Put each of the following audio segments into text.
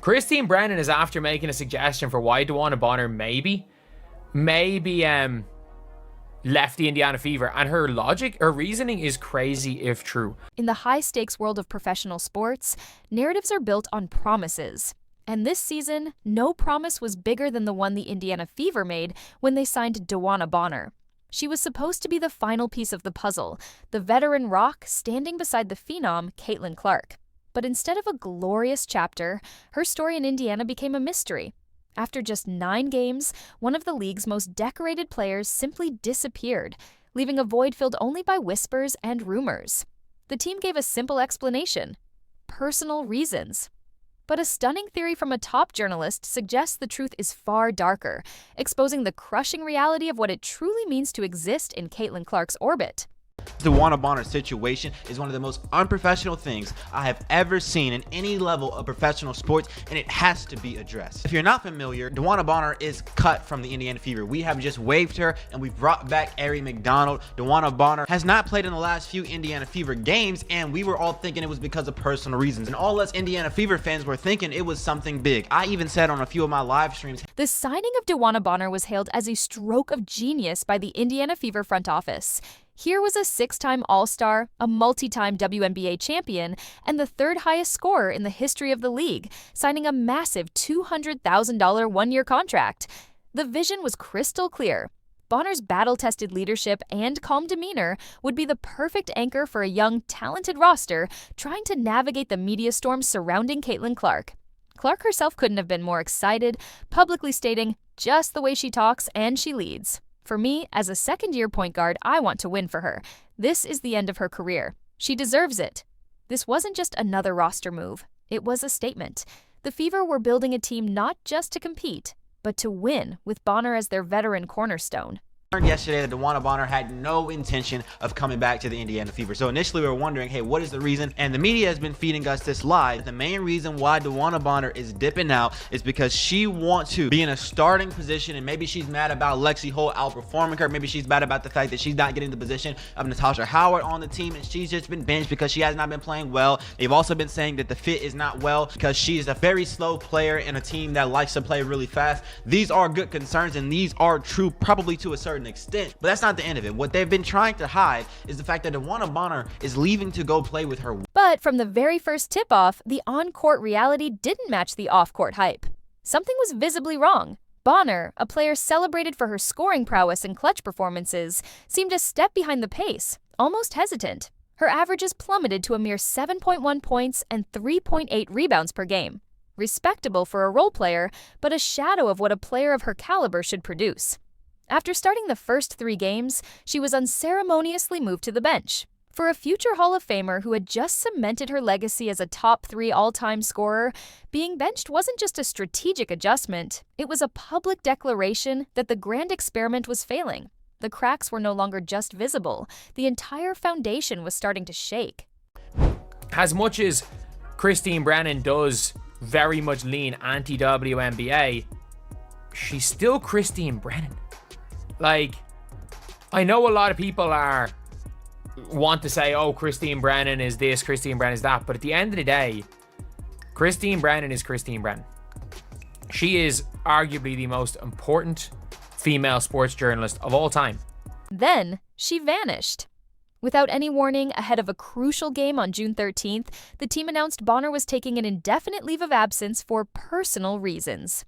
Christine Brennan is after making a suggestion for why DeWanna Bonner maybe left the Indiana Fever, and her reasoning is crazy if true. In the high-stakes world of professional sports, narratives are built on promises. And this season, no promise was bigger than the one the Indiana Fever made when they signed DeWanna Bonner. She was supposed to be the final piece of the puzzle, the veteran rock standing beside the phenom Caitlin Clark. But instead of a glorious chapter, her story in Indiana became a mystery. After just 9 games, one of the league's most decorated players simply disappeared, leaving a void filled only by whispers and rumors. The team gave a simple explanation: personal reasons. But a stunning theory from a top journalist suggests the truth is far darker, exposing the crushing reality of what it truly means to exist in Caitlin Clark's orbit. The DeWanna Bonner situation is one of the most unprofessional things I have ever seen in any level of professional sports, and it has to be addressed. If you're not familiar, DeWanna Bonner is cut from the Indiana Fever. We have just waived her, and we've brought back Ari McDonald. DeWanna Bonner has not played in the last few Indiana Fever games, and we were all thinking it was because of personal reasons. And all us Indiana Fever fans were thinking it was something big. I even said on a few of my live streams, the signing of DeWanna Bonner was hailed as a stroke of genius by the Indiana Fever front office. Here was a 6-time All-Star, a multi-time WNBA champion, and the 3rd highest scorer in the history of the league, signing a massive $200,000 one-year contract. The vision was crystal clear. Bonner's battle-tested leadership and calm demeanor would be the perfect anchor for a young, talented roster trying to navigate the media storm surrounding Caitlin Clark. Clark herself couldn't have been more excited, publicly stating, "Just the way she talks and she leads." For me, as a second-year point guard, I want to win for her. This is the end of her career. She deserves it. This wasn't just another roster move. It was a statement. The Fever were building a team not just to compete, but to win, with Bonner as their veteran cornerstone. Yesterday that DeWanna Bonner had no intention of coming back to the Indiana Fever. So initially we were wondering, hey, what is the reason? And the media has been feeding us this lie. The main reason why DeWanna Bonner is dipping out is because she wants to be in a starting position, and maybe she's mad about Lexi Holt outperforming her. Maybe she's mad about the fact that she's not getting the position of Natasha Howard on the team, and she's just been benched because she has not been playing well. They've also been saying that the fit is not well because she's a very slow player in a team that likes to play really fast. These are good concerns, and these are true probably to a certain extent, but that's not the end of it. What they've been trying to hide is the fact that DeWanna Bonner is leaving to go play with her. But from the very first tip-off, the on-court reality didn't match the off-court hype. Something was visibly wrong. Bonner, a player celebrated for her scoring prowess and clutch performances, seemed a step behind the pace, almost hesitant. Her averages plummeted to a mere 7.1 points and 3.8 rebounds per game. Respectable for a role player, but a shadow of what a player of her caliber should produce. After starting the first 3 games, she was unceremoniously moved to the bench. For a future Hall of Famer who had just cemented her legacy as a top 3 all-time scorer, being benched wasn't just a strategic adjustment, it was a public declaration that the grand experiment was failing. The cracks were no longer just visible, the entire foundation was starting to shake. As much as Christine Brennan does very much lean anti-WNBA, she's still Christine Brennan. Like, I know a lot of people want to say, oh, Christine Brennan is this, Christine Brennan is that, but at the end of the day, Christine Brennan is Christine Brennan. She is arguably the most important female sports journalist of all time. Then, she vanished. Without any warning, ahead of a crucial game on June 13th, the team announced Bonner was taking an indefinite leave of absence for personal reasons.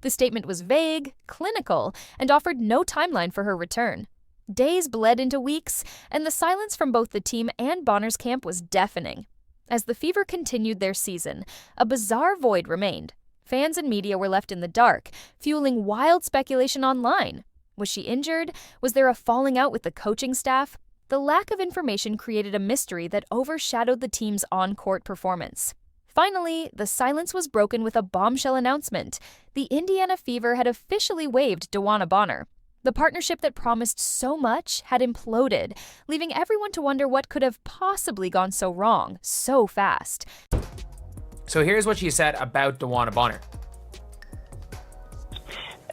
The statement was vague, clinical, and offered no timeline for her return. Days bled into weeks, and the silence from both the team and Bonner's camp was deafening. As the Fever continued their season, a bizarre void remained. Fans and media were left in the dark, fueling wild speculation online. Was she injured? Was there a falling out with the coaching staff? The lack of information created a mystery that overshadowed the team's on-court performance. Finally, the silence was broken with a bombshell announcement. The Indiana Fever had officially waived DeWanna Bonner. The partnership that promised so much had imploded, leaving everyone to wonder what could have possibly gone so wrong so fast. So here's what she said about DeWanna Bonner.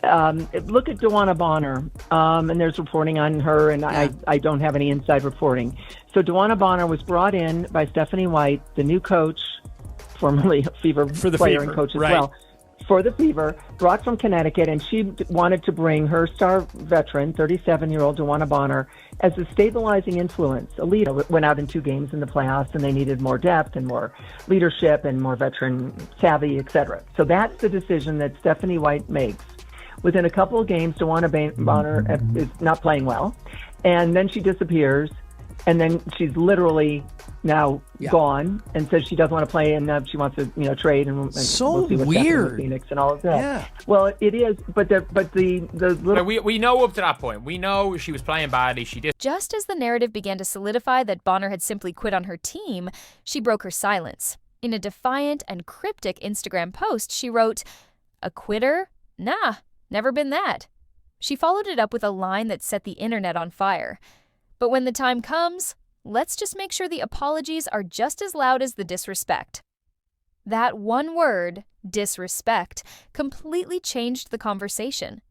Look at DeWanna Bonner, and there's reporting on her, and I don't have any inside reporting. So DeWanna Bonner was brought in by Stephanie White, the new coach, formerly a Fever For the player Fever, and coach as right. well, for the Fever, brought from Connecticut, and she wanted to bring her star veteran, 37-year-old DeWanna Bonner, as a stabilizing influence. A leader went out in 2 games in the playoffs, and they needed more depth and more leadership and more veteran savvy, etc. So that's the decision that Stephanie White makes. Within a couple of games, DeWanna Bonner is not playing well, and then she disappears, and then she's literally now gone and says she doesn't want to play and she wants to trade and So we'll see what's happening weird. with Phoenix and all of that. Yeah. Well, it is, but the little We know up to that point. We know she was playing badly. She did. Just as the narrative began to solidify that Bonner had simply quit on her team, she broke her silence. In a defiant and cryptic Instagram post, she wrote, "A quitter? Nah, never been that." She followed it up with a line that set the internet on fire. "But when the time comes, let's just make sure the apologies are just as loud as the disrespect." That one word, disrespect, completely changed the conversation.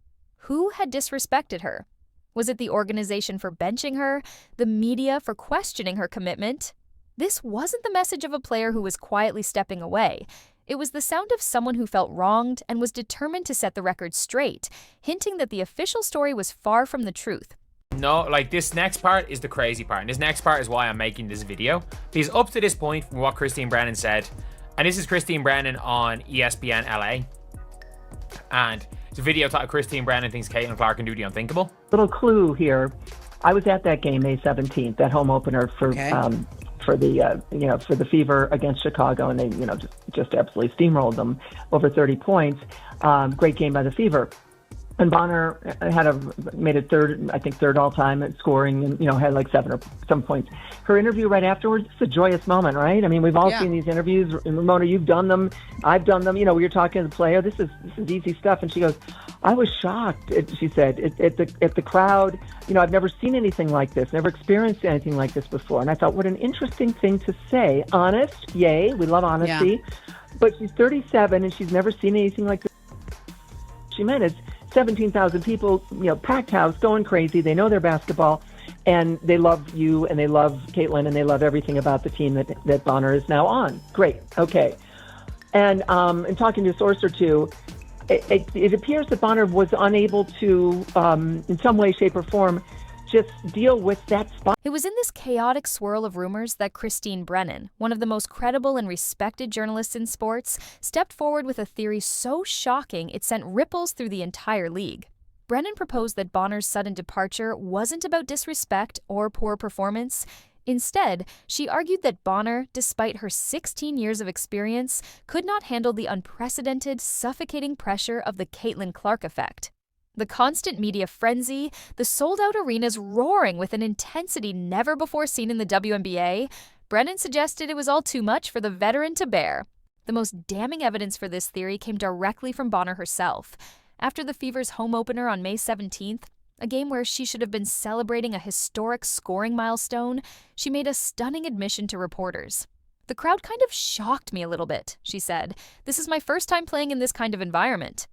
Who had disrespected her? Was it the organization for benching her? The media for questioning her commitment? This wasn't the message of a player who was quietly stepping away. It was the sound of someone who felt wronged and was determined to set the record straight, hinting that the official story was far from the truth. No, like this next part is the crazy part. And this next part is why I'm making this video. Because up to this point, from what Christine Brennan said, and this is Christine Brennan on ESPN LA. And it's a video titled Christine Brennan thinks Caitlin Clark can do the unthinkable. little clue here. I was at that game May 17th, that home opener for the Fever against Chicago, and they just absolutely steamrolled them over 30 points. Great game by the Fever. And Bonner made it third all time at scoring, and had like some points. Her interview right afterwards, it's a joyous moment, right? I mean, we've all seen these interviews. And Ramona, you've done them. I've done them. We were talking to the player. This is easy stuff. And she goes, "I was shocked." She said at the crowd. I've never seen anything like this. Never experienced anything like this before. And I thought, what an interesting thing to say. Honest, yay, we love honesty. Yeah. But she's 37 and she's never seen anything like this. She meant it's 17,000 people, packed house, going crazy. They know their basketball, and they love you, and they love Caitlin, and they love everything about the team that Bonner is now on. Great, okay. And in talking to a source or two, it appears that Bonner was unable to, in some way, shape, or form, just deal with that spot. It was in this chaotic swirl of rumors that Christine Brennan, one of the most credible and respected journalists in sports, stepped forward with a theory so shocking it sent ripples through the entire league. Brennan proposed that Bonner's sudden departure wasn't about disrespect or poor performance. Instead, she argued that Bonner, despite her 16 years of experience, could not handle the unprecedented, suffocating pressure of the Caitlin Clark effect. The constant media frenzy, the sold-out arenas roaring with an intensity never before seen in the WNBA, Brennan suggested it was all too much for the veteran to bear. The most damning evidence for this theory came directly from Bonner herself. After the Fever's home opener on May 17th, a game where she should have been celebrating a historic scoring milestone, she made a stunning admission to reporters. "The crowd kind of shocked me a little bit," she said. "This is my first time playing in this kind of environment."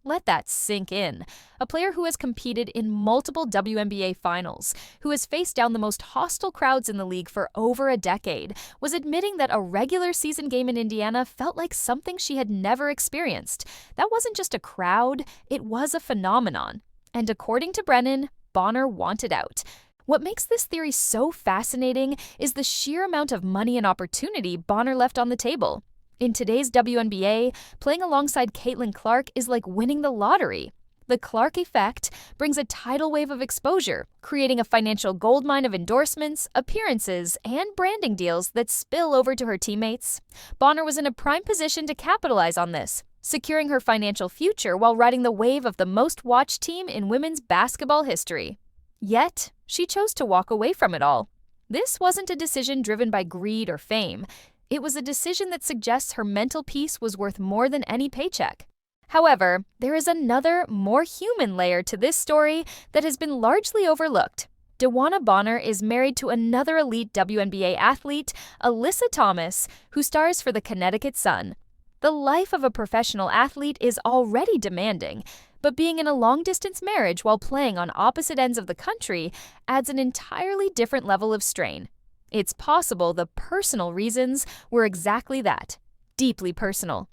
Let that sink in. A player who has competed in multiple WNBA finals, who has faced down the most hostile crowds in the league for over a decade, was admitting that a regular season game in Indiana felt like something she had never experienced. That wasn't just a crowd, it was a phenomenon. And according to Brennan, Bonner wanted out. What makes this theory so fascinating is the sheer amount of money and opportunity Bonner left on the table. In today's WNBA, playing alongside Caitlin Clark is like winning the lottery. The Clark effect brings a tidal wave of exposure, creating a financial goldmine of endorsements, appearances, and branding deals that spill over to her teammates. Bonner was in a prime position to capitalize on this, securing her financial future while riding the wave of the most-watched team in women's basketball history. Yet, she chose to walk away from it all. This wasn't a decision driven by greed or fame. It was a decision that suggests her mental peace was worth more than any paycheck. However, there is another, more human layer to this story that has been largely overlooked. DeWanna Bonner is married to another elite WNBA athlete, Alyssa Thomas, who stars for the Connecticut Sun. The life of a professional athlete is already demanding, but being in a long-distance marriage while playing on opposite ends of the country adds an entirely different level of strain. It's possible the personal reasons were exactly that. deeply personal.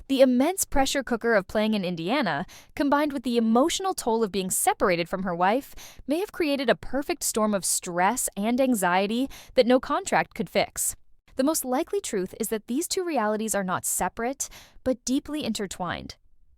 The immense pressure cooker of playing in Indiana, combined with the emotional toll of being separated from her wife, may have created a perfect storm of stress and anxiety that no contract could fix. The most likely truth is that these two realities are not separate, but deeply intertwined.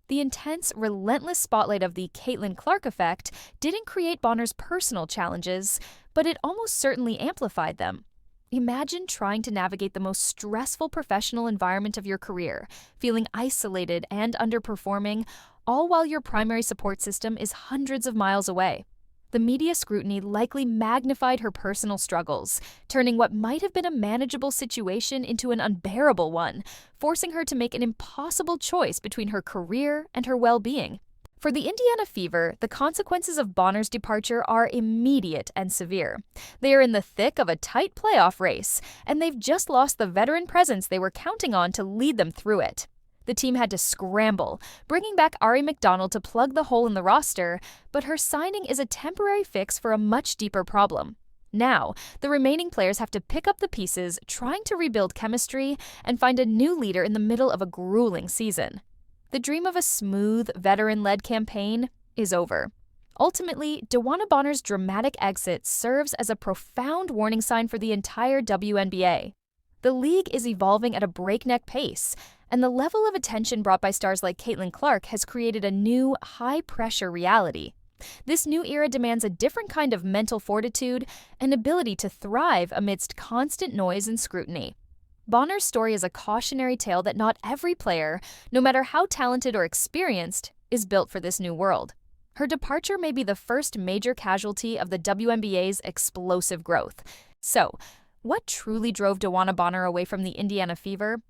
The intense, relentless spotlight of the Caitlin Clark effect didn't create Bonner's personal challenges, but it almost certainly amplified them. Imagine trying to navigate the most stressful professional environment of your career, feeling isolated and underperforming, all while your primary support system is hundreds of miles away. The media scrutiny likely magnified her personal struggles, turning what might have been a manageable situation into an unbearable one, forcing her to make an impossible choice between her career and her well-being. For the Indiana Fever, the consequences of Bonner's departure are immediate and severe. They are in the thick of a tight playoff race, and they've just lost the veteran presence they were counting on to lead them through it. The team had to scramble, bringing back Ari McDonald to plug the hole in the roster, but her signing is a temporary fix for a much deeper problem. Now, the remaining players have to pick up the pieces, trying to rebuild chemistry and find a new leader in the middle of a grueling season. The dream of a smooth, veteran-led campaign is over. Ultimately, DeWanna Bonner's dramatic exit serves as a profound warning sign for the entire WNBA. The league is evolving at a breakneck pace, and the level of attention brought by stars like Caitlin Clark has created a new, high-pressure reality. This new era demands a different kind of mental fortitude and ability to thrive amidst constant noise and scrutiny. Bonner's story is a cautionary tale that not every player, no matter how talented or experienced, is built for this new world. Her departure may be the first major casualty of the WNBA's explosive growth. So, what truly drove DeWanna Bonner away from the Indiana Fever?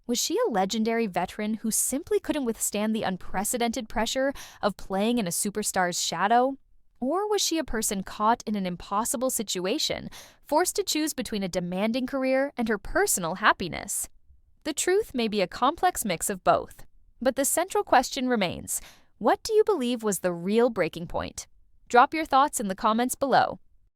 Was she a legendary veteran who simply couldn't withstand the unprecedented pressure of playing in a superstar's shadow? Or was she a person caught in an impossible situation, forced to choose between a demanding career and her personal happiness? The truth may be a complex mix of both. But the central question remains, what do you believe was the real breaking point? Drop your thoughts in the comments below.